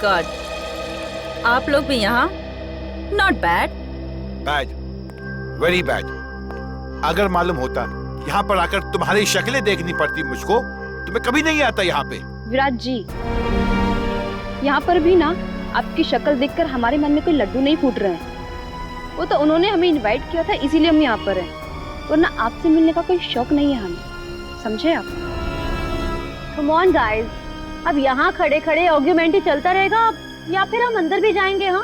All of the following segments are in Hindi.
गॉड, आप लोग भी यहाँ? Not bad. Bad, very bad. अगर मालूम होता यहाँ पर आकर तुम्हारी शक्लें देखनी पड़ती मुझको तो मैं कभी नहीं आता यहाँ पे। विराट जी, यहाँ पर भी ना आपकी शक्ल देखकर हमारे मन में कोई लड्डू नहीं फूट रहे हैं। वो तो उन्होंने हमें इनवाइट किया था, इसीलिए हम यहाँ पर हैं, वरना आपसे मिलने का कोई शौक नहीं है हमें, समझे आप? कम ऑन गाइस, अब यहाँ खड़े खड़े आर्गुमेंट ही चलता रहेगा या फिर हम अंदर भी जाएंगे? हाँ,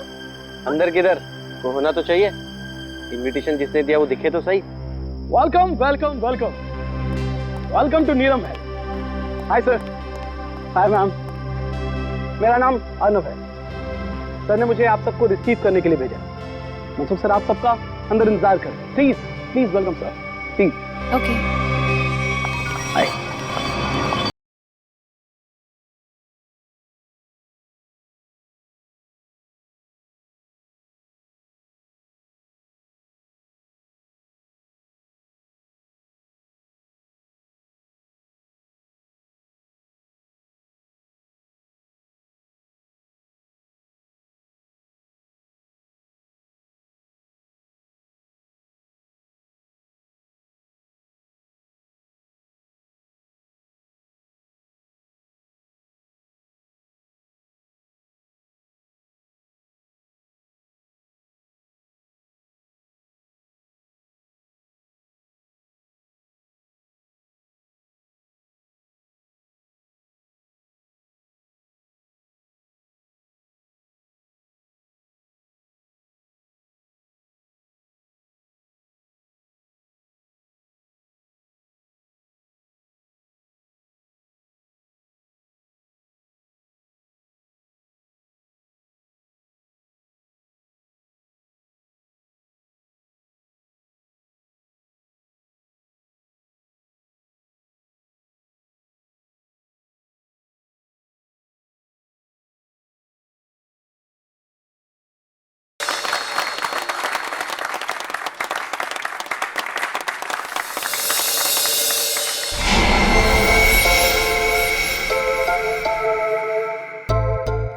अंदर किधर, वो होना तो चाहिए। इनविटेशन जिसने दिया वो दिखे तो सही। Welcome welcome welcome welcome to Neelam है। Hi sir. Hi ma'am. मेरा नाम अर्नव है। सर ने मुझे आप सबको रिसीव करने के लिए भेजा। मतलब सर आप सबका अंदर इंतजार कर, please please welcome sir, please. Okay. Hi.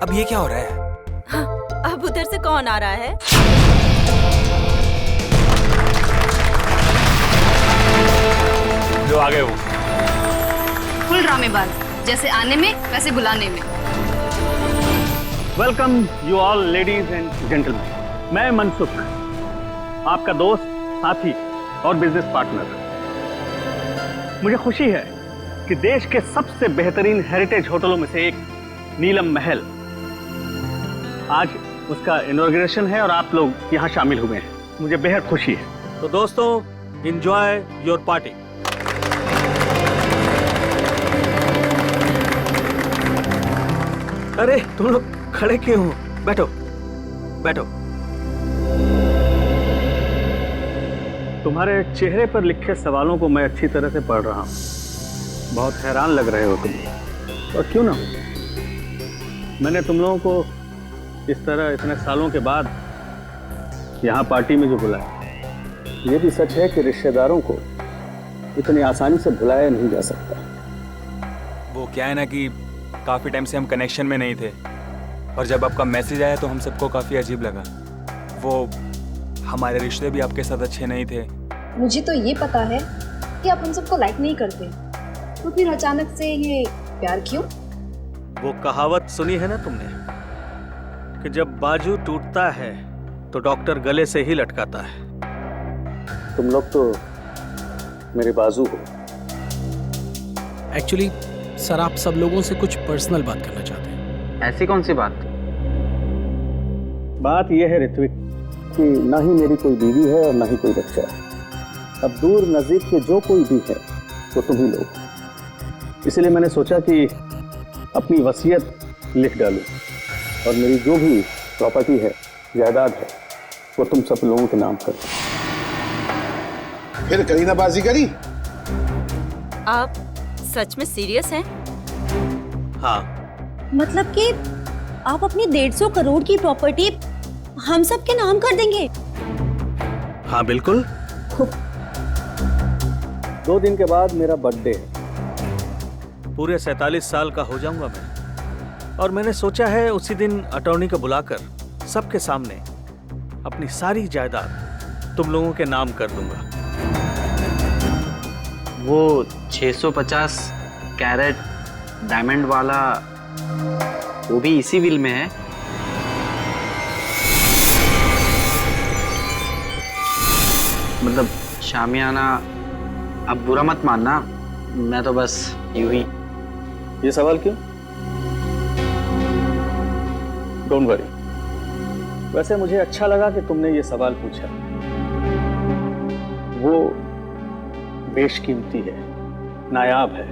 अब ये क्या हो रहा है? हाँ, अब उधर से कौन आ रहा है? जो आ गए वो फुल ड्रामेबाज, जैसे आने में वैसे बुलाने में। Welcome you all ladies and gentleman. मैं मनसुख, आपका दोस्त, साथी और बिजनेस पार्टनर। मुझे खुशी है कि देश के सबसे बेहतरीन हेरिटेज होटलों में से एक नीलम महल, आज उसका इनॉग्रेशन है और आप लोग यहाँ शामिल हुए हैं। मुझे बेहद खुशी है। तो दोस्तों, एंजॉय योर पार्टी। अरे तुम लोग खड़े क्यों हो? बैठो बैठो। तुम्हारे चेहरे पर लिखे सवालों को मैं अच्छी तरह से पढ़ रहा हूँ। बहुत हैरान लग रहे हो तुम, और क्यों ना। मैंने तुम लोगों को इस तरह इतने सालों के बाद यहाँ पार्टी में जो बुलाया, ये भी सच है कि रिश्तेदारों को इतनी आसानी से बुलाया नहीं जा सकता। वो क्या है ना कि काफ़ी टाइम से हम कनेक्शन में नहीं थे, और जब आपका मैसेज आया तो हम सबको काफ़ी अजीब लगा। वो हमारे रिश्ते भी आपके साथ अच्छे नहीं थे। मुझे तो ये पता है कि आप हम सबको लाइक नहीं करते, तो फिर अचानक से ये प्यार क्यों? वो कहावत सुनी है ना तुमने कि जब बाजू टूटता है तो डॉक्टर गले से ही लटकाता है। तुम लोग तो मेरे बाजू हो। एक्चुअली सर, आप सब लोगों से कुछ पर्सनल बात करना चाहते हैं। ऐसी कौन सी बात? बात यह है ऋत्विक कि ना ही मेरी कोई बीवी है और ना ही कोई बच्चा है। अब दूर नजदीक के जो कोई भी है तो तुम ही लोग। इसलिए मैंने सोचा कि अपनी वसीयत लिख डालूं और मेरी जो भी प्रॉपर्टी है, जायदाद है, वो तुम सब लोगों के नाम कर। फिर करी ना बाजीगरी? आप सच में सीरियस हैं? हाँ। मतलब कि आप अपनी 150 करोड़ की प्रॉपर्टी हम सब के नाम कर देंगे? हाँ बिल्कुल। 2 दिन के बाद मेरा बर्थडे है। पूरे 47 साल का हो जाऊंगा मैं। और मैंने सोचा है उसी दिन अटॉर्नी को बुलाकर सबके सामने अपनी सारी जायदाद तुम लोगों के नाम कर दूंगा। वो 650 कैरेट डायमंड वाला वो भी इसी विल में है। मतलब शामियाना, अब बुरा मत मानना, मैं तो बस यूं ही। ये सवाल क्यों? Don't worry. वैसे मुझे अच्छा लगा कि तुमने ये सवाल पूछा। वो बेशकीमती है, नायाब है,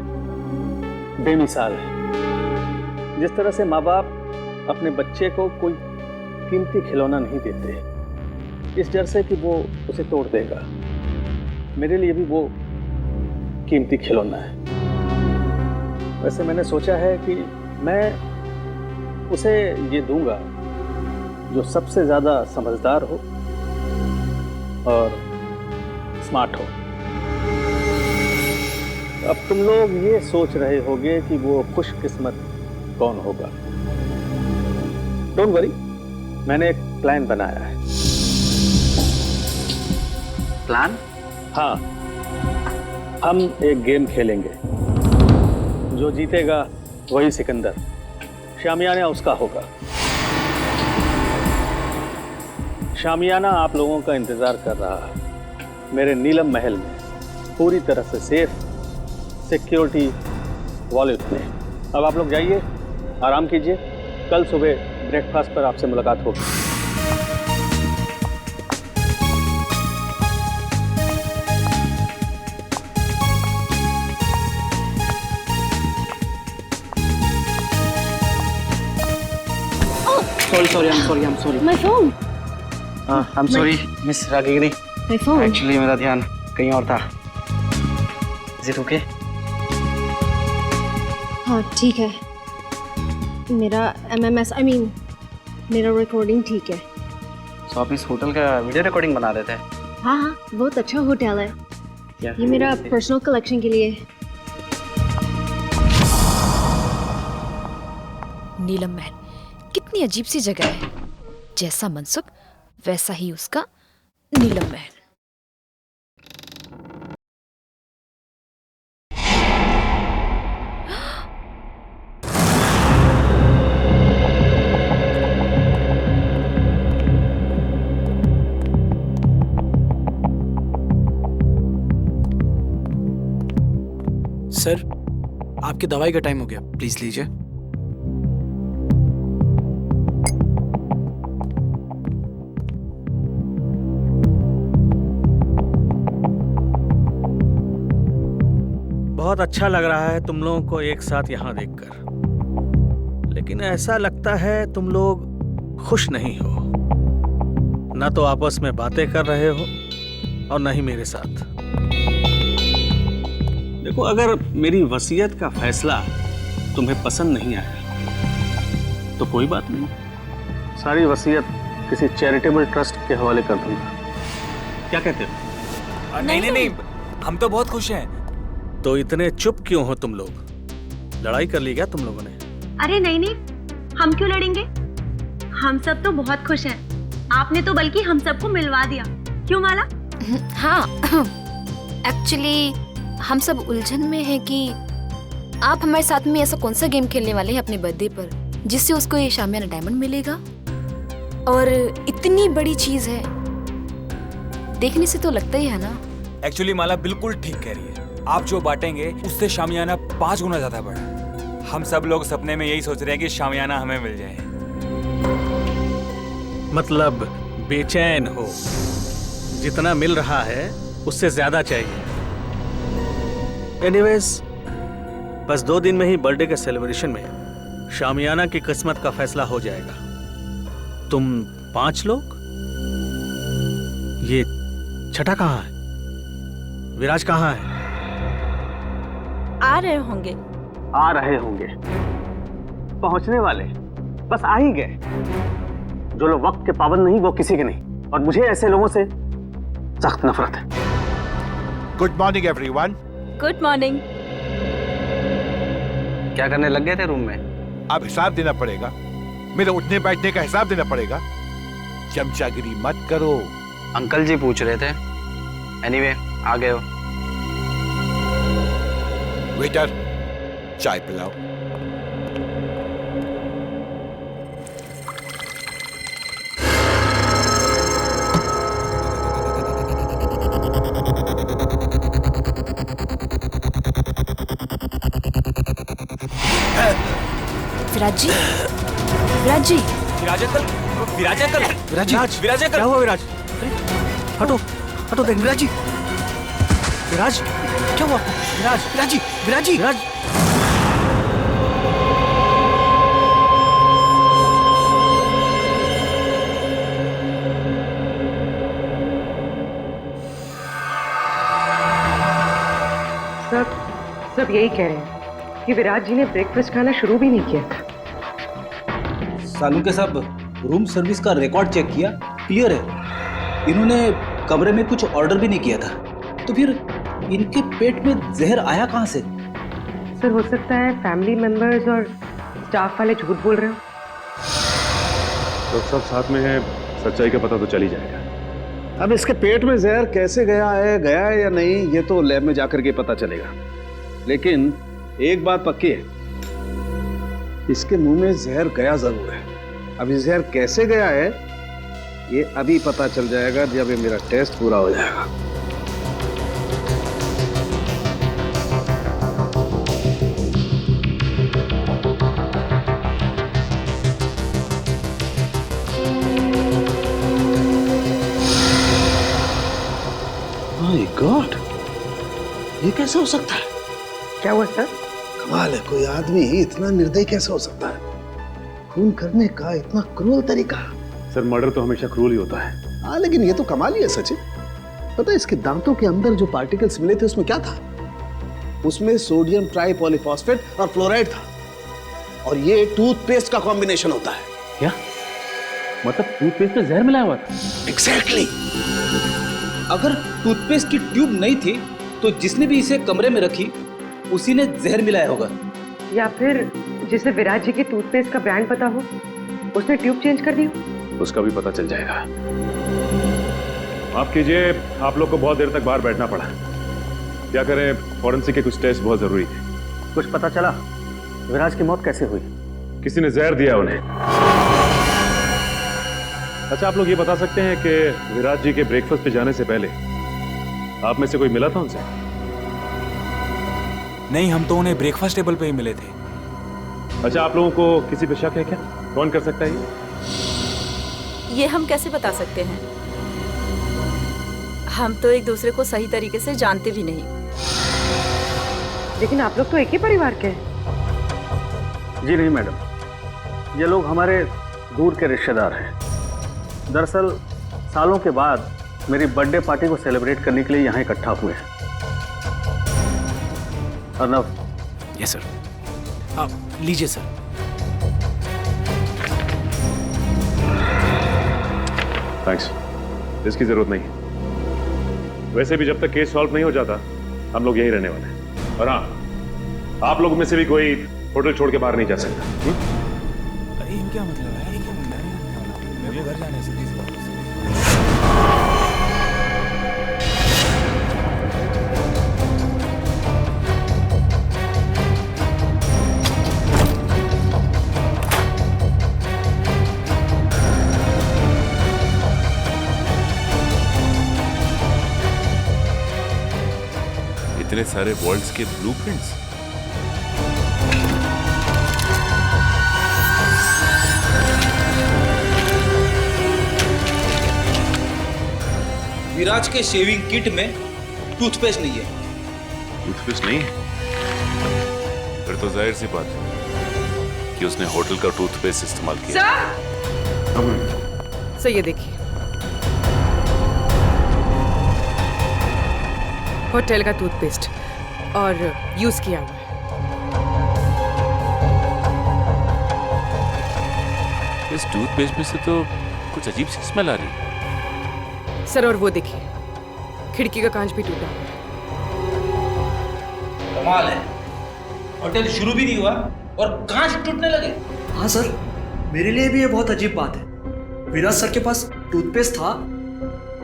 बेमिसाल है। जिस तरह से माँ बाप अपने बच्चे को कोई कीमती खिलौना नहीं देते इस डर से कि वो उसे तोड़ देगा, मेरे लिए भी वो कीमती खिलौना है। वैसे मैंने सोचा है कि मैं उसे ये दूंगा जो सबसे ज्यादा समझदार हो और स्मार्ट हो। अब तुम लोग ये सोच रहे होगे कि वो खुशकिस्मत कौन होगा। डोंट वरी, मैंने एक प्लान बनाया है। प्लान? हाँ, हम एक गेम खेलेंगे। जो जीतेगा वही सिकंदर, शामियाना उसका होगा। शामियाना आप लोगों का इंतजार कर रहा है मेरे नीलम महल में, पूरी तरह से सेफ, सिक्योरिटी वॉलेट में। अब आप लोग जाइए, आराम कीजिए, कल सुबह ब्रेकफास्ट पर आपसे मुलाकात होगी। Sorry, I'm sorry. My phone. I'm sorry, miss Ragini. My phone. Actually मेरा ध्यान कहीं और था। Is it okay? हाँ ठीक है, मेरा MMS मेरा रिकॉर्डिंग ठीक है। तो आप इस होटल का वीडियो रिकॉर्डिंग बना रहे थे? हाँ हाँ, बहुत अच्छा होटल है। क्या? ये मेरा पर्सनल कलेक्शन के लिए। नीलम महल कितनी अजीब सी जगह है, जैसा मनसुख वैसा ही उसका नीलम महल। सर, आपकी दवाई का टाइम हो गया, प्लीज लीजिए। बहुत अच्छा लग रहा है तुम लोगों को एक साथ यहाँ देखकर, लेकिन ऐसा लगता है तुम लोग खुश नहीं हो। ना तो आपस में बातें कर रहे हो और न ही मेरे साथ। देखो, अगर मेरी वसीयत का फैसला तुम्हें पसंद नहीं आया तो कोई बात नहीं, सारी वसीयत किसी चैरिटेबल ट्रस्ट के हवाले कर दूंगा। क्या कहते हो? नहीं, हम तो बहुत खुश हैं। तो इतने चुप क्यों हो तुम लोग? लड़ाई कर ली क्या तुम लोगों ने? अरे नहीं, हम क्यों लड़ेंगे? हम सब तो बहुत खुश हैं। आपने तो बल्कि हम सबको मिलवा दिया, क्यों माला? हाँ, एक्चुअली हम सब उलझन में हैं कि आप हमारे साथ में ऐसा कौन सा गेम खेलने वाले हैं अपने बर्थडे पर जिससे उसको ये शामियाना डायमंड मिलेगा। और इतनी बड़ी चीज है, देखने से तो लगता ही है ना। एक्चुअली माला बिल्कुल ठीक कह रही है। आप जो बांटेंगे उससे शामियाना 5 गुना ज्यादा बड़ा। हम सब लोग सपने में यही सोच रहे हैं कि शामियाना हमें मिल जाए। मतलब बेचैन हो, जितना मिल रहा है उससे ज्यादा चाहिए। एनीवेज, बस 2 दिन में ही बर्थडे के सेलिब्रेशन में शामियाना की किस्मत का फैसला हो जाएगा। तुम 5 लोग, ये छठा कहाँ है? विराज कहाँ है? आ रहे होंगे। आ रहे होंगे, पहुंचने वाले, बस आ ही गए। जो लोग वक्त के पाबंद नहीं वो किसी के नहीं, और मुझे ऐसे लोगों से सख्त नफरत है। Good morning everyone. Good morning. क्या करने लग गए थे रूम में? अब हिसाब देना पड़ेगा, मेरे उठने बैठने का हिसाब देना पड़ेगा। चमचागिरी मत करो। अंकल जी पूछ रहे थे। एनीवे, आ गए हो। वेटर, चाय पिलाओ। विराज जी, विराज जी, विराज अंकल, विराज अंकल, विराज जी, विराज अंकल, क्या हुआ विराज? हटो, हटो देख विराज जी। विराज, क्या हुआ? विराज, विराज जी, विराज जी, विराज। सब यही कह रहे हैं कि विराज जी ने ब्रेकफास्ट खाना शुरू भी नहीं किया था। सालू के साहब, रूम सर्विस का रिकॉर्ड चेक किया, क्लियर है। इन्होंने कमरे में कुछ ऑर्डर भी नहीं किया था, तो फिर इनके पेट में जहर आया कहाँ से? सर, हो सकता है फैमिली मेंबर्स और स्टाफ वाले झूठ बोल रहे हो। तो सब साथ में है, सच्चाई का पता तो चल ही जाएगा। अब इसके पेट में जहर कैसे गया है या नहीं, ये तो लैब में जाकर के पता चलेगा। लेकिन एक बात पक्की है, इसके मुंह में जहर गया जरूर है। अब ये जहर कैसे गया है ये अभी पता चल जाएगा जब ये मेरा टेस्ट पूरा हो जाएगा। माय गॉड, ये कैसे हो सकता है? क्या हुआ सर? कमाल है, कोई आदमी इतना निर्दयी कैसे हो सकता है? खून करने का इतना क्रूर तरीका। सर, मर्डर तो हमेशा क्रूर ही होता है। हाँ, लेकिन ये तो कमाल ही है सचिन। पता है इसके दांतों के अंदर जो पार्टिकल्स मिले थे उसमें क्या था? उसमें सोडियम ट्राइपॉलीफॉस्फेट और फ्लोराइड था, और ये टूथपेस्ट का कॉम्बिनेशन होता है। क्या मतलब टूथपेस्ट में जहर मिलाया हुआ था? एग्जैक्टली। अगर टूथपेस्ट की ट्यूब नहीं थी तो जिसने भी इसे कमरे में रखी उसी ने जहर मिलाया होगा। या फिर जिसे विराज जी के टूथपेस्ट का ब्रांड पता हो उसने ट्यूब चेंज कर दी हो। उसका भी पता चल जाएगा। माफ कीजिए, आप लोग को बहुत देर तक बाहर बैठना पड़ा। क्या करें, फॉरेंसिक के कुछ टेस्ट बहुत जरूरी थे। कुछ पता चला विराज की मौत कैसे हुई? किसी ने जहर दिया उन्हें। अच्छा, आप लोग ये बता सकते हैं कि विराज जी के ब्रेकफास्ट पे जाने से पहले आप में से कोई मिला था उनसे? नहीं, हम तो उन्हें ब्रेकफास्ट टेबल पे ही मिले थे। अच्छा, आप लोगों को किसी पे शक है क्या? कौन कर सकता है ये हम कैसे बता सकते हैं? हम तो एक दूसरे को सही तरीके से जानते भी नहीं। लेकिन आप लोग तो एक ही परिवार के हैं। जी नहीं मैडम, ये लोग हमारे दूर के रिश्तेदार हैं। दरअसल सालों के बाद मेरी बर्थडे पार्टी को सेलिब्रेट करने के लिए यहाँ इकट्ठा हुए हैं। अर्नव। Yes sir. आप लीजिए सर। थैंक्स, इसकी जरूरत नहीं। वैसे भी जब तक केस सॉल्व नहीं हो जाता हम लोग यहीं रहने वाले हैं। और हाँ, आप लोगों में से भी कोई होटल छोड़ के बाहर नहीं जा सकता। अरे ये क्या मतलब है? ये क्या मतलब है? मेरे घर जाने से इतने सारे वर्ल्ड्स के ब्लूप्रिंट्स। विराज के शेविंग किट में टूथपेस्ट नहीं है। टूथपेस्ट नहीं है? फिर तो जाहिर सी बात है कि उसने होटल का टूथपेस्ट इस्तेमाल किया। सर, ये देखिए, होटल का टूथपेस्ट और यूज किया हुआ है। इस टूथपेस्ट में से तो कुछ अजीब सी स्मेल आ रही है। सर, और वो देखिए, खिड़की का कांच भी टूटा हुआ है। कमाल है, होटल शुरू भी नहीं हुआ और कांच टूटने लगे। हाँ सर, मेरे लिए भी ये बहुत अजीब बात है। विराज सर के पास टूथपेस्ट था,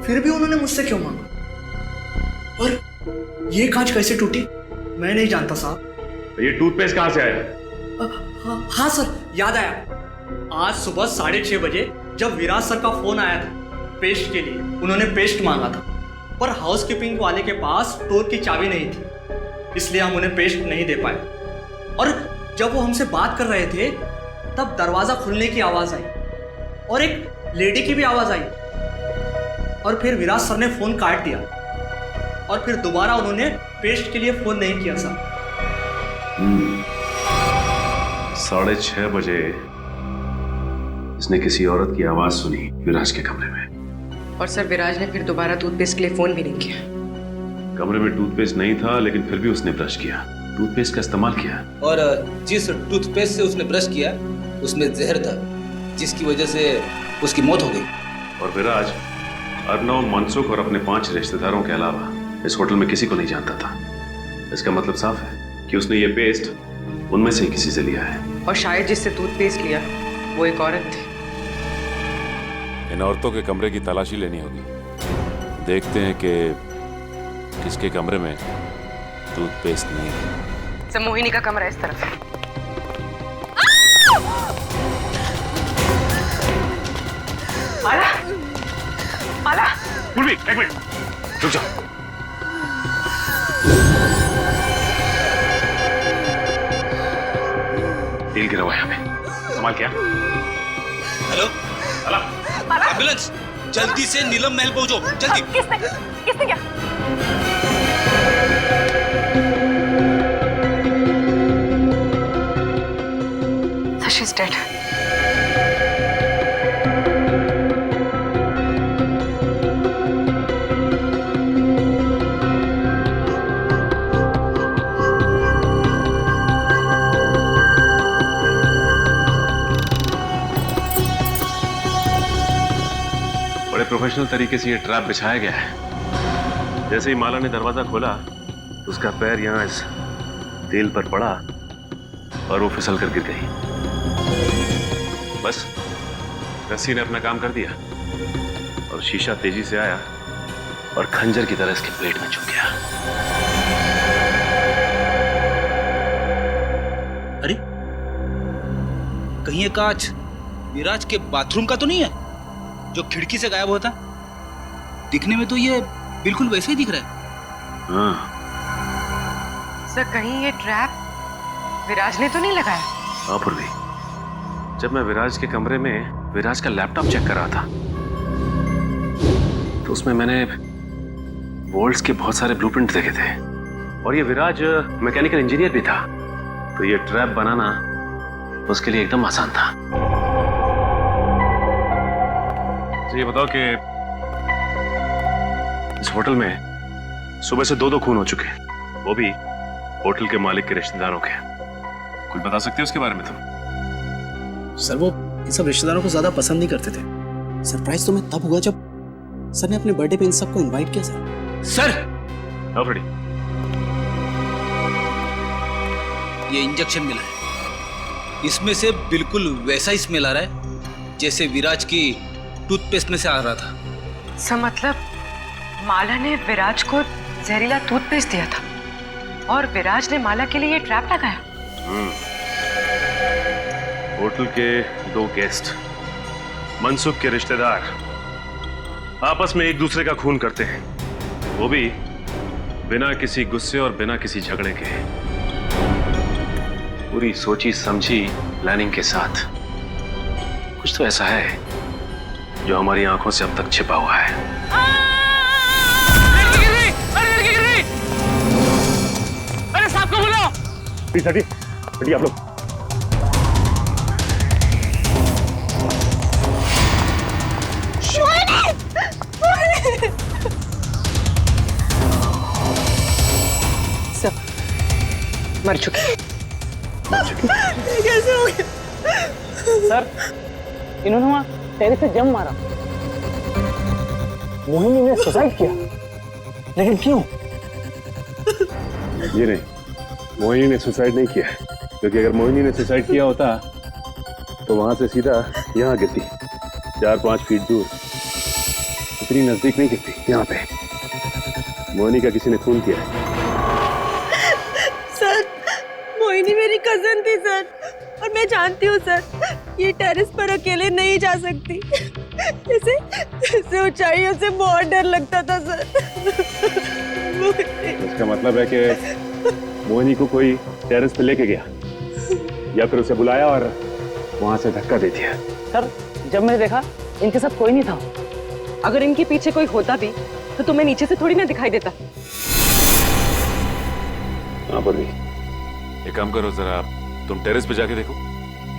फिर भी उन्होंने मुझसे क्यों मांगा? और ये कांच कैसे टूटी मैं नहीं जानता साहब। ये टूथपेस्ट कहाँ से आया? हाँ सर, याद आया। आज सुबह 6:30 बजे जब विराज सर का फोन आया था पेस्ट के लिए, उन्होंने पेस्ट मांगा था, पर हाउसकीपिंग वाले के पास स्टोर की चाबी नहीं थी, इसलिए हम उन्हें पेस्ट नहीं दे पाए। और जब वो हमसे बात कर रहे थे तब दरवाजा खुलने की आवाज आई और एक लेडी की भी आवाज आई, और फिर विराज सर ने फोन काट दिया और फिर दोबारा उन्होंने पेस्ट के लिए फोन नहीं किया सर। 6:30 बजे इसने किसी औरत की आवाज सुनी विराज के कमरे में, और सर विराज ने फिर दोबारा टूथपेस्ट के लिए फोन भी नहीं किया। कमरे में टूथपेस्ट नहीं था, लेकिन फिर भी उसने ब्रश किया, टूथपेस्ट का इस्तेमाल किया। और जिस टूथपेस्ट से उसने ब्रश किया उसमें जहर था, जिसकी वजह से उसकी मौत हो गई। और विराज अर्नव, मनसुख और अपने 5 रिश्तेदारों के अलावा इस होटल में किसी को नहीं जानता था। इसका मतलब साफ है कि उसने ये पेस्ट उनमें से ही किसी से लिया है। और शायद जिससे टूथपेस्ट लिया वो एक औरत थी। इन औरतों के कमरे की तलाशी लेनी होगी। देखते हैं कि किसके कमरे में टूथपेस्ट नहीं है। सब मोहिनी का कमरा इस तरफ है। माला, माला, एक मिनट रुक जाओ। तेल गिरा हुआ है यहाँ पे, संभाल क्या? हेलो, एम्बुलेंस, जल्दी से नीलम महल पहुंचो, जल्दी। किसने क्या? She is dead. बड़े प्रोफेशनल तरीके से ये ट्रैप बिछाया गया है। जैसे ही माला ने दरवाजा खोला, उसका पैर यहाँ इस तेल पर पड़ा और वो फिसल कर गिर गई। बस रस्सी ने अपना काम कर दिया और शीशा तेजी से आया और खंजर की तरह इसके पेट में चुभ गया। अरे, कहीं ये कांच विराज के बाथरूम का तो नहीं है जो खिड़की से गायब होता? दिखने में तो ये बिल्कुल वैसे ही दिख रहा है। हाँ सर, कहीं ये ट्रैप विराज ने तो नहीं लगाया? हाँ पूर्वी, जब मैं विराज के कमरे में विराज का लैपटॉप चेक कर रहा था तो उसमें मैंने वोल्ट्स के बहुत सारे ब्लूप्रिंट देखे थे, और ये विराज मैकेनिकल इंजीनियर भी था, तो ये ट्रैप बनाना उसके लिए एकदम आसान था। तो ये बताओ कि इस होटल में सुबह से 2 खून हो चुके हैं, वो भी होटल के मालिक के रिश्तेदारों के। कुछ बता सकते हो उसके बारे में तुम? सर, वो इन सब रिश्तेदारों को ज्यादा पसंद नहीं करते थे। सरप्राइज तो मैं तब हुआ जब सर ने अपने बर्थडे पे इन सबको इनवाइट किया। सर, ऑलरेडी ये इंजेक्शन मिला है, इसमें से बिल्कुल वैसा ही स्मेल आ रहा है जैसे विराज की टूथपेस्ट में से आ रहा था। सर, मतलब माला ने विराज को जहरीला टूथपेस्ट दिया था और विराज ने माला के लिए ये ट्रैप लगाया। होटल के 2 गेस्ट, मनसुख के रिश्तेदार, आपस में एक दूसरे का खून करते हैं, वो भी बिना किसी गुस्से और बिना किसी झगड़े के, पूरी सोची समझी प्लानिंग के साथ। कुछ तो ऐसा है जो हमारी आंखों से अब तक छिपा हुआ है। अरे साहब को बुलाओ। प्लीज हटिए आप लोग। सब मर चुके। कैसे हो गया? सर, इन्होंने वहां टेरेस से जंप मारा। मोहिनी ने सुसाइड किया, लेकिन क्यों? ये नहीं, मोहिनी ने सुसाइड नहीं किया, क्योंकि अगर मोहिनी ने सुसाइड किया होता तो वहां से सीधा यहाँ गिरती, 4-5 फीट दूर, इतनी नजदीक नहीं गिरती। यहाँ पे मोहिनी का किसी ने खून किया है। सर, मोहिनी मेरी कजन थी सर, और मैं जानती हूँ सर, ये टेरेस पर अकेले नहीं जा सकती। इसे ऊंचाइयों से बहुत डर लगता था सर। इसका मतलब है कि मोहिनी को कोई टेरेस पे लेके गया या फिर उसे बुलाया और वहां से धक्का दे दिया। सर, जब मैंने देखा इनके साथ कोई नहीं था। अगर इनके पीछे कोई होता भी तो तुम्हें नीचे से थोड़ी ना दिखाई देता। हाँ पर भी एक काम करो, जरा तुम टेरेस पे जाके देखो।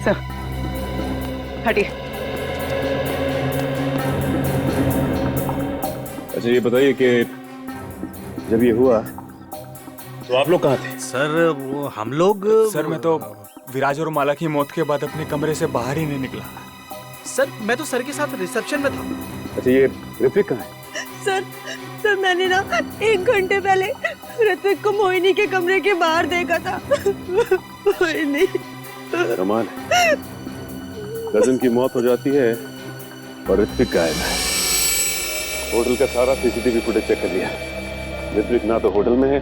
सर, हटिए। अच्छा ये बताइए कि जब ये हुआ तो आप लोग कहाँ थे? सर वो हम लोग, सर मैं तो विराज और माला की मौत के बाद अपने कमरे से बाहर ही नहीं निकला। सर मैं तो सर के साथ रिसेप्शन में था। अच्छा ये ऋत्विक कहाँ है? सर मैंने ना 1 घंटे पहले ऋत्विक को मोहिनी के कमरे के बाहर देखा था। मोहिनी। कमाल है, कजन की मौत हो जाती है और ऋत्विक गायब है। होटल का सारा सीसीटीवी फुटेज चेक कर लिया, ऋत्विक ना तो होटल में है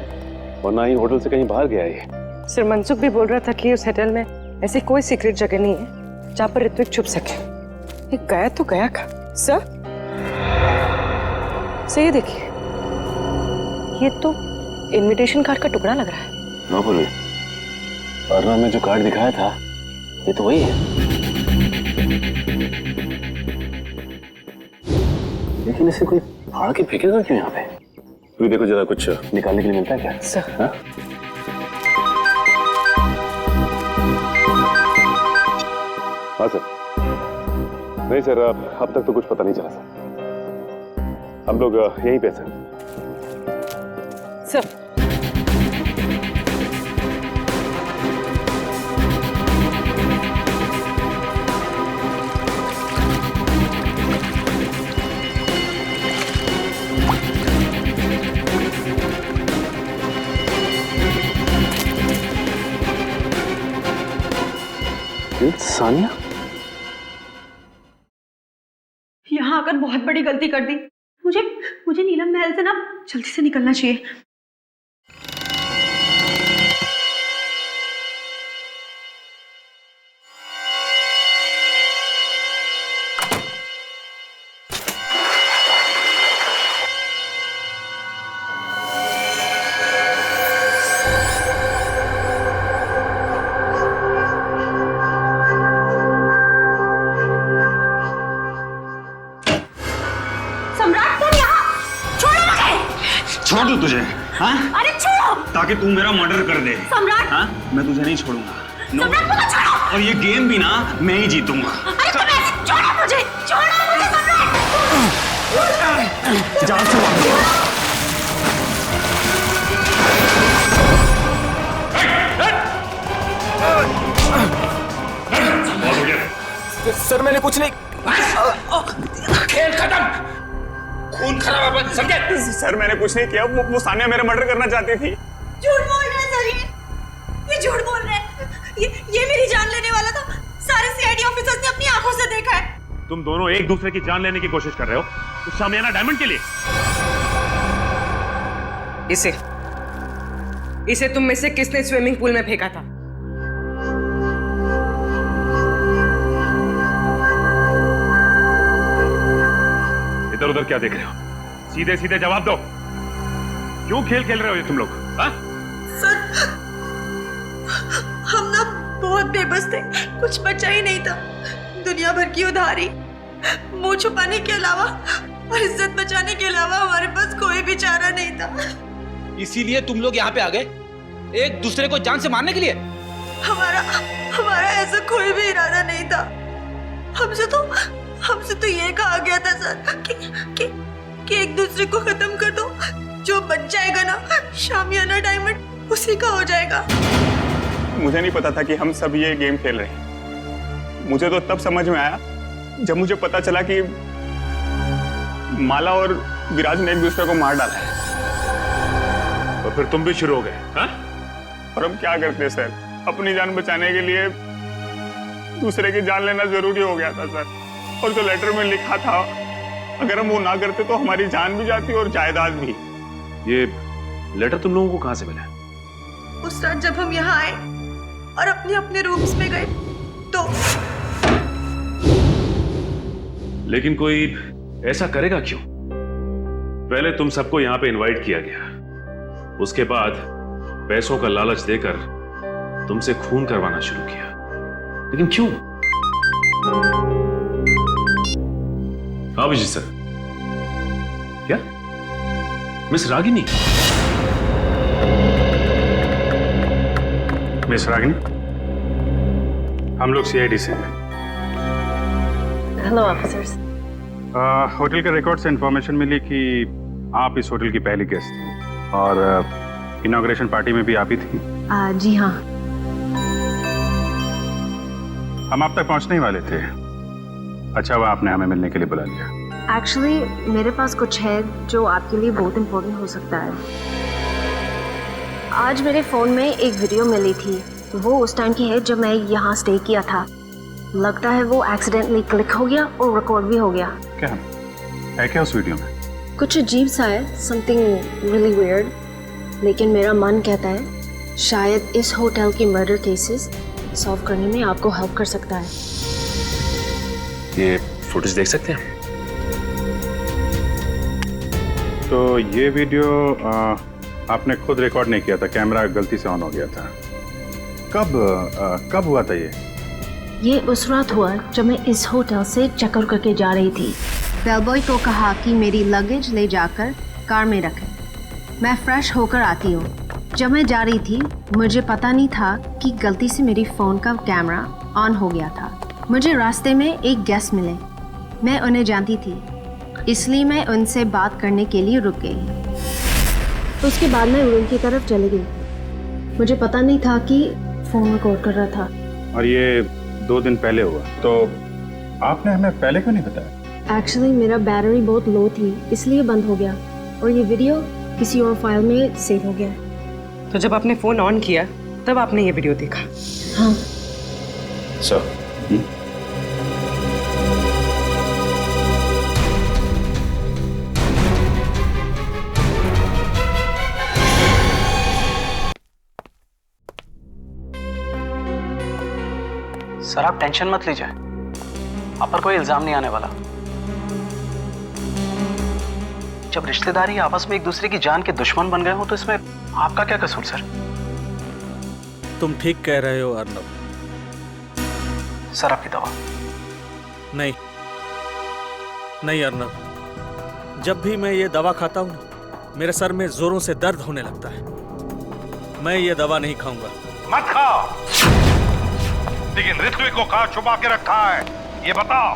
और ना ही होटल से कहीं बाहर गया है। सर मनसुख भी बोल रहा था कि उस होटल में ऐसी कोई सीक्रेट जगह नहीं है जहाँ पर ऋत्विक छुप सके। ये गया तो गया का। सर ये देखिए, ये तो इनविटेशन कार्ड का टुकड़ा लग रहा है। ना बोलिए, अर्ना में जो कार्ड दिखाया था ये तो वही है। लेकिन इसे कोई फाड़ के फेंकेगा क्यों यहाँ पे? तू देखो जरा, कुछ निकालने के लिए मिलता है क्या? सर हाँ? हाँ सर। नहीं सर, अब तक तो कुछ पता नहीं चला सर। हम लोग यहीं पे सर। सर सानिया, यहाँ आकर बहुत बड़ी गलती कर दी। मुझे नीलम महल से ना जल्दी से निकलना चाहिए। छोड़ दूं तुझे? हाँ? अरे छोड़ो! ताकि तू मेरा मर्डर कर दे। सम्राट! हाँ? मैं तुझे नहीं छोड़ूंगा। सम्राट मुझे छोड़ो! और ये गेम भी ना मैं ही जीतूंगा। अरे छोड़ो मुझे! छोड़ो मुझे सम्राट! जान से सर मैंने कुछ नहीं। खेल खत्म, खून खराब अपन समझे? सर मैंने कुछ नहीं किया, वो सानिया मेरा मर्डर करना चाहती थी। झूठ बोल रहे हैं सर, ये झूठ बोल रहे हैं। ये मेरी जान लेने वाला था। सारे सीआईडी ऑफिसर्स ने अपनी आंखों से देखा है। तुम दोनों एक दूसरे की जान लेने की कोशिश कर रहे हो उस शामियाना डायमंड के लिए। इसे तुम में से किसने स्विमिंग पूल में फेंका था? इधर उधर क्या देख रहे हो? सीधे सीधे जवाब दो, क्यों खेल खेल रहे हो ये तुम लोग? हाँ? सर हम ना बहुत बेबस थे, कुछ बचा ही नहीं था। दुनिया भर की उधारी, मुंह छुपाने के अलावा और इज्जत बचाने के अलावा हमारे पास कोई भी चारा नहीं था। इसीलिए तुम लोग यहाँ पे आ गए, एक दूसरे को जान से मारने के लिए? हमारा ऐसा कोई भी इरादा नहीं था। हमसे तो ये कहा गया था सर कि एक दूसरे को खत्म कर दो, जो बच जाएगा ना शामियाना डायमंड उसी का हो जाएगा। मुझे नहीं पता था कि हम सब ये गेम खेल रहे हैं। मुझे तो तब समझ में आया जब मुझे पता चला कि माला और विराज ने एक दूसरे को मार डाला है। और फिर तुम भी शुरू हो गए? हाँ? और हम क्या करते सर? अपनी जान बचाने के लिए दूसरे की जान लेना जरूरी हो गया था सर। और जो लेटर में लिखा था, अगर हम वो ना करते तो हमारी जान भी जाती और जायदाद भी। ये लेटर तुम लोगों को कहाँ से मिला? उस रात जब हम यहाँ आए और अपने अपने रूम्स में गए तो। लेकिन कोई ऐसा करेगा क्यों? पहले तुम सबको यहाँ पे इनवाइट किया गया, उसके बाद पैसों का लालच देकर तुमसे खून करवाना शुरू किया। लेकिन क्यों? अभिजीत सर, क्या मिस रागिनी? मिस रागिनी, हम लोग सीआईडी से हैं। Hello officers. होटल के रिकॉर्ड से इंफॉर्मेशन मिली कि आप इस होटल की पहली गेस्ट थी और इनॉग्रेशन पार्टी में भी आप ही थी। जी हाँ। हम आप तक पहुंचने ही वाले थे। अच्छा हुआ आपने हमें मिलने के लिए बुला लिया। एक्चुअली मेरे पास कुछ है जो आपके लिए बहुत इम्पोर्टेंट हो सकता है। आज मेरे फ़ोन में एक वीडियो मिली थी, वो उस टाइम की है जब मैं यहाँ स्टे किया था। लगता है वो एक्सीडेंटली क्लिक हो गया और रिकॉर्ड भी हो गया। क्या है क्या उस वीडियो में? कुछ अजीब सा है, समथिंग रियली वियर्ड। लेकिन मेरा मन कहता है शायद इस होटल की मर्डर केसेस सॉल्व करने में आपको हेल्प कर सकता है। ये फुटेज देख सकते हैं? तो ये वीडियो आपने खुद रिकॉर्ड नहीं किया था, कैमरा गलती से ऑन हो गया था। कब हुआ था ये उस रात हुआ जब मैं इस होटल से चक्कर करके जा रही थी। बेलबॉय को कहा कि मेरी लगेज ले जाकर कार में रखें। मैं फ्रेश होकर आती हूँ। जब मैं जा रही थी मुझे पता नहीं था कि गलती से मेरी फ़ोन का कैमरा ऑन हो गया था। मुझे रास्ते में एक गेस्ट मिले, मैं उन्हें जानती थी, इसलिए मैं उनसे बात करने के लिए रुक गई। उसके बाद मैं रूम की तरफ चली गई। मुझे पता नहीं था कि फ़ोन रिकॉर्ड कर रहा था। और ये 2 दिन पहले हुआ, तो आपने हमें पहले क्यों नहीं बताया? एक्चुअली मेरा बैटरी बहुत लो थी, इसलिए बंद हो गया और ये वीडियो किसी और फाइल में सेव हो गया। तो जब आपने फ़ोन ऑन किया तब आपने ये वीडियो देखा? हाँ सर। सर आप टेंशन मत लीजिए, आप पर कोई इल्जाम नहीं आने वाला। जब रिश्तेदारी आपस में एक दूसरे की जान के दुश्मन बन गए हो तो इसमें आपका क्या कसूर सर? तुम ठीक कह रहे हो अर्नब। सर आपकी दवा। नहीं नहीं अर्नब, जब भी मैं ये दवा खाता हूँ मेरे सर में जोरों से दर्द होने लगता है। मैं ये दवा नहीं खाऊंगा। मत खाओ, लेकिन ऋत्विक को कहाँ छुपा के रखा है ये बताओ।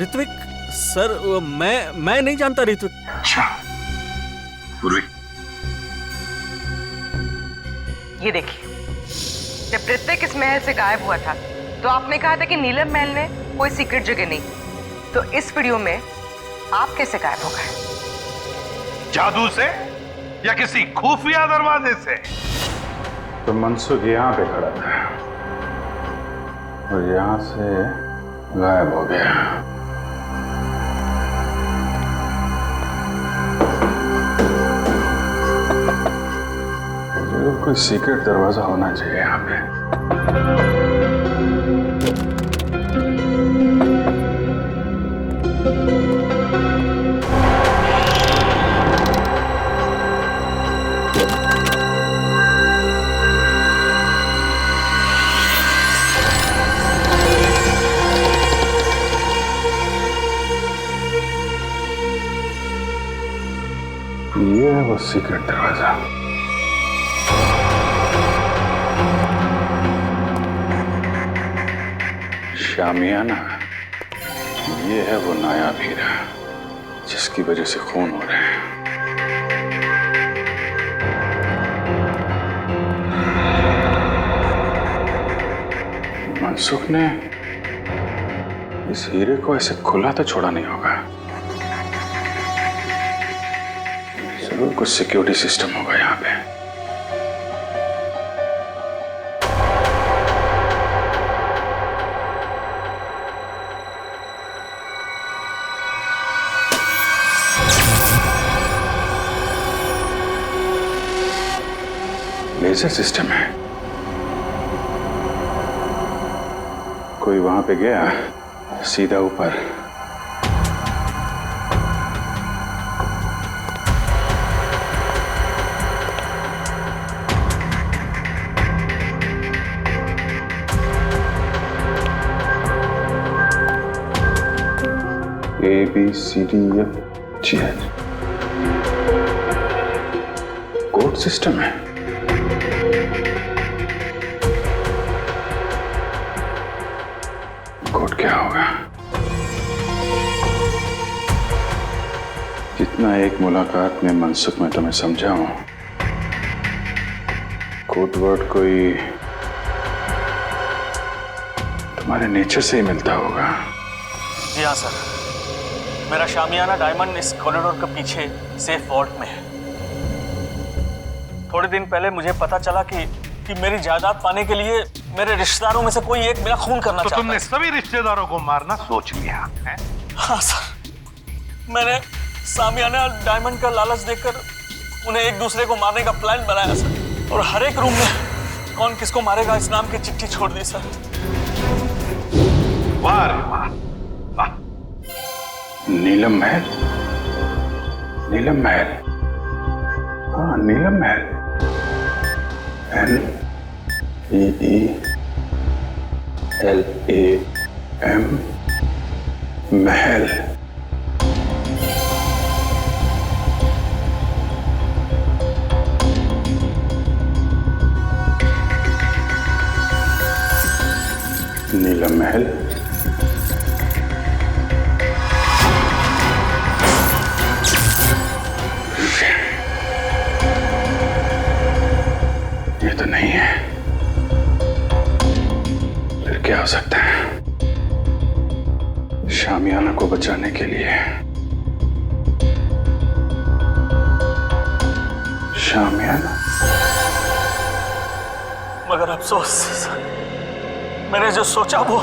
ऋत्विक सर, मैं नहीं जानता ऋत्विक। अच्छा पूर्वी, ये देखिए, जब ऋत्विक इस महल से गायब हुआ था तो आपने कहा था कि नीलम महल में कोई सीक्रेट जगह नहीं। तो इस वीडियो में आप कैसे गायब हो गए? जादू से या किसी खुफिया दरवाजे से? तो मनसुख यहाँ पे खड़ा था और यहाँ से गायब हो गया। जरूर कोई सीक्रेट दरवाजा होना चाहिए यहाँ पे। ये है वो सीक्रेट दरवाजा। शामियाना, ये है वो नायाब हीरा जिसकी वजह से खून हो रहे हैं। मनसुख ने इस हीरे को ऐसे खुला तो छोड़ा नहीं होगा। जरूर कुछ सिक्योरिटी सिस्टम होगा यहाँ पे। लेजर सिस्टम है। कोई वहां पे गया सीधा ऊपर। ABCDFGH कोड सिस्टम है। कोड क्या होगा? जितना एक मुलाकात में मनसुख में तुम्हें समझा हूं, कोड वर्ड कोई तुम्हारे नेचर से ही मिलता होगा। जी हाँ सर, मेरा शामियाना डायमंड इस कॉरिडोर के पीछे सेफ वॉल्ट में है। थोड़े दिन पहले मुझे पता चला कि मेरी जायदाद पाने के लिए मेरे रिश्तेदारों में से कोई एक मेरा खून करना चाहता है। तुमने सभी रिश्तेदारों को मारना सोच लिया है? हाँ सर, मैंने शामियाना डायमंड का लालच देकर उन्हें एक दूसरे को मारने का प्लान बनाया सर, और हर एक रूम में कौन किसको मारेगा इस नाम की चिट्ठी छोड़ दी सर। वाह रे वाह, वाह। नीलम महल, नीलम महल, हाँ नीलम महल, NEELAM महल। नीलम महल, ये तो नहीं है, फिर क्या हो सकता है? शामियाना को बचाने के लिए शामियाना। मगर अफसोस, मैंने जो सोचा वो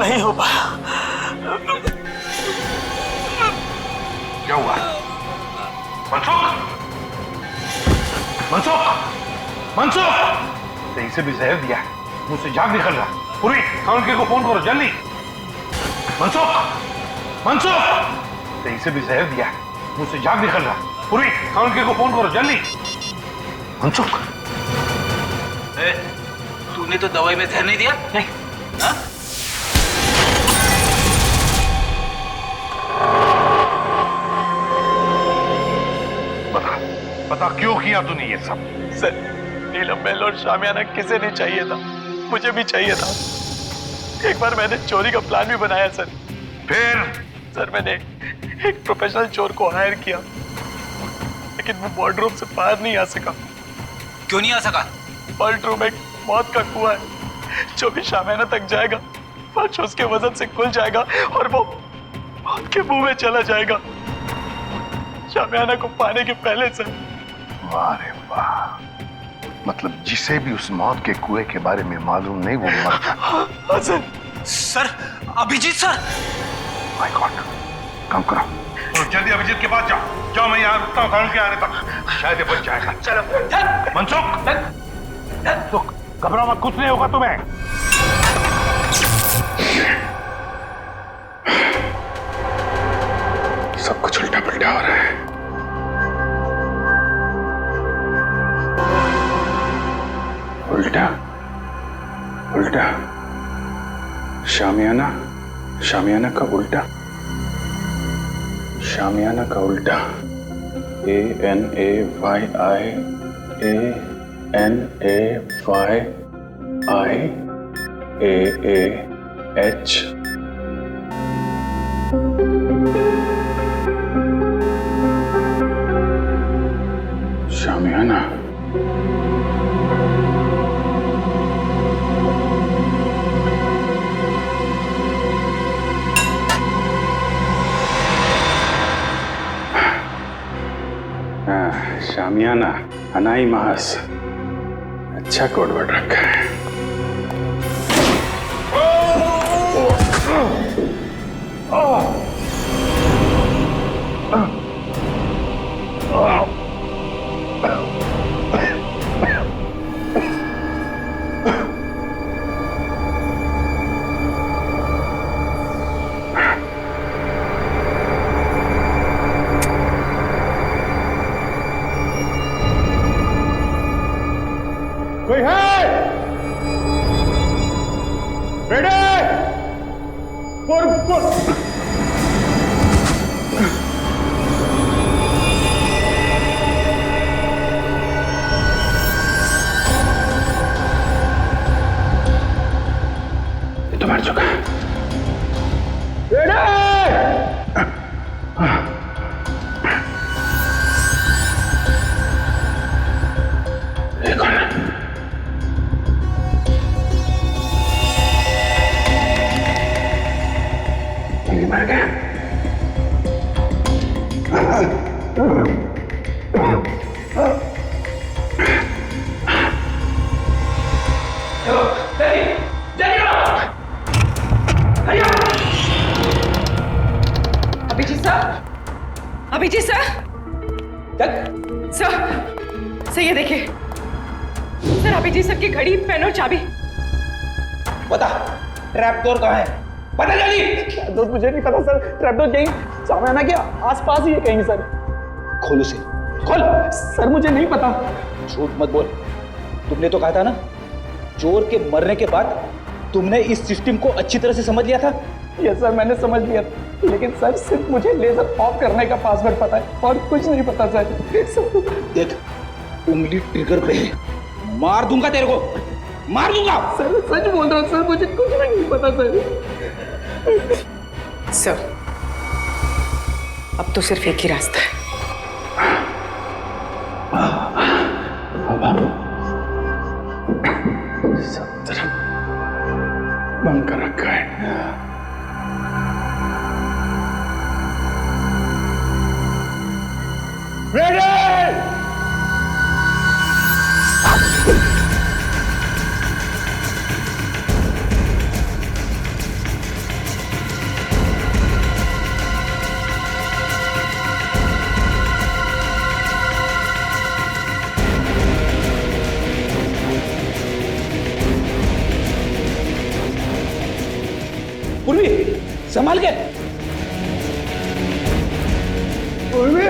नहीं हो पाया। क्या हुआ? मनसुख, मनसुख, मनसुख! कहीं से भी जहर दिया है, मुझसे झाग निकल रहा। पूरी काउंटर को फोन करो जल्दी। मनसुख, मनसुख! कहीं से भी जहर दिया है, मुझसे झाग निकल रहा। पूरी काउंटर को फोन करो जल्दी। मनसुख, तूने तो दवाई में जहर नहीं दिया? नहीं। हाँ? बता क्यों किया तूने ये सब? सर, नीलम महल और शामियाना किसे नहीं चाहिए था, मुझे भी चाहिए था। एक बार मैंने चोरी का प्लान भी बनाया सर। फिर? सर, मैंने एक प्रोफेशनल चोर को हायर किया, लेकिन वो वार्डरोब से बाहर नहीं आ सका। क्यों नहीं आ सका? वार्डरोब एक मौत का कुआं है, जो भी शामियाना तक जाएगा फर्श उसके वजन से खुल जाएगा और वो मौत के मुंह में चला जाएगा, शामियाना को पाने के पहले सर। वाह रे वाह, मतलब जिसे भी उस मौत के कुएं के बारे में मालूम नहीं वो मर जाता। हाँ sir. Sir, Abhijeet sir! My god, काम करो तो जल्दी अभिजीत के पास जाओ। जाओ, मैं यहाँ रुकता हूँ कानून के आने तक, शायद ये बच जाएगा। चलो मनसुख, तो घबराओ मत, कुछ नहीं होगा तुम्हें। सब कुछ उल्टा पुल्टा हो रहा है। उल्टा उल्टा, शामियाना, शामियाना का उल्टा, शामियाना का उल्टा। ANAYIANAYIAAH। शामियाना। शामियाना, अनाई मास, अच्छा कोड वर्ड रखा है। Abhijeet sir, Abhijeet sir, sir ये देखिए सर, अभिजीत सर की घड़ी, पेन और चाबी। बता ट्रैप डोर कहाँ है? पता जल्दी। दोस्त मुझे नहीं पता सर, ट्रैप डोर कहीं सामने क्या आसपास ही है कहीं सर। खोल उसे, खोल। सर मुझे नहीं पता। झूठ मत बोल। तुमने तो कहा था ना चोर के मरने के बाद तुमने इस सिस्टम को अच्छी तरह से समझ लिया था। ये सर मैंने समझ लिया, लेकिन सर सिर्फ मुझे लेजर ऑफ करने का पासवर्ड पता है और कुछ नहीं पता सर। देख उंगली ट्रिगर पे है, मार दूंगा तेरे को, मार दूंगा। सर सच बोल रहा हूँ सर, मुझे कुछ नहीं पता सर, अब तो सिर्फ एक ही रास्ता है। सब तरफ बंद कर रखा है। पूर्वी संभाल के। पूर्वी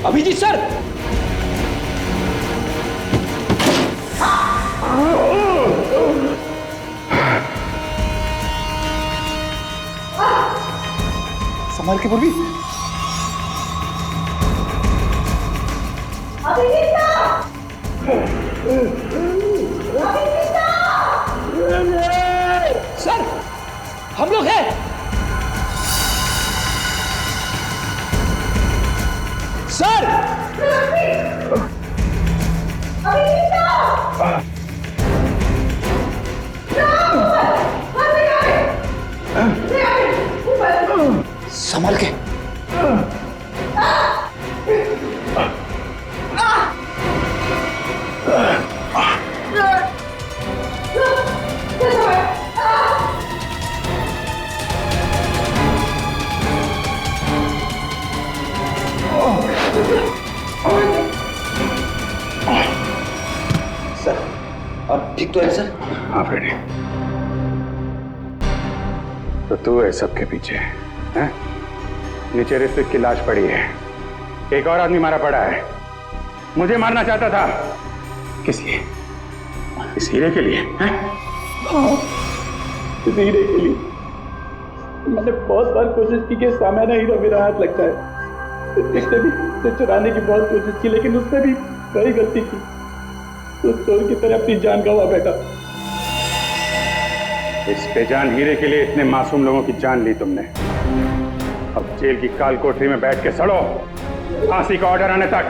अभिजीत सर, संभाल के पूर्वी। सर हम लोग हैं। सर संभाल के। सर अब ठीक तो है सर? हाँ फ्रेडी, तो तू है सबके पीछे हैं? नीचे ऋत्विक की लाश पड़ी है, एक और आदमी मारा पड़ा है, मुझे मारना चाहता था। किस लिए? इस हीरे के लिए हैं? इस हीरे के लिए मैंने बहुत बार कोशिश की कि सामान्य हीरा मेरा हाथ लगता है। इसने भी उसे चुराने की बहुत कोशिश की, लेकिन उसने भी वही गलती की, तो चोर की तरह अपनी जान गंवा बैठा। इस बेजान हीरे के लिए इतने मासूम लोगों की जान ली तुमने। अब जेल की काल कोठरी में बैठ के सड़ो, फांसी का ऑर्डर आने तक।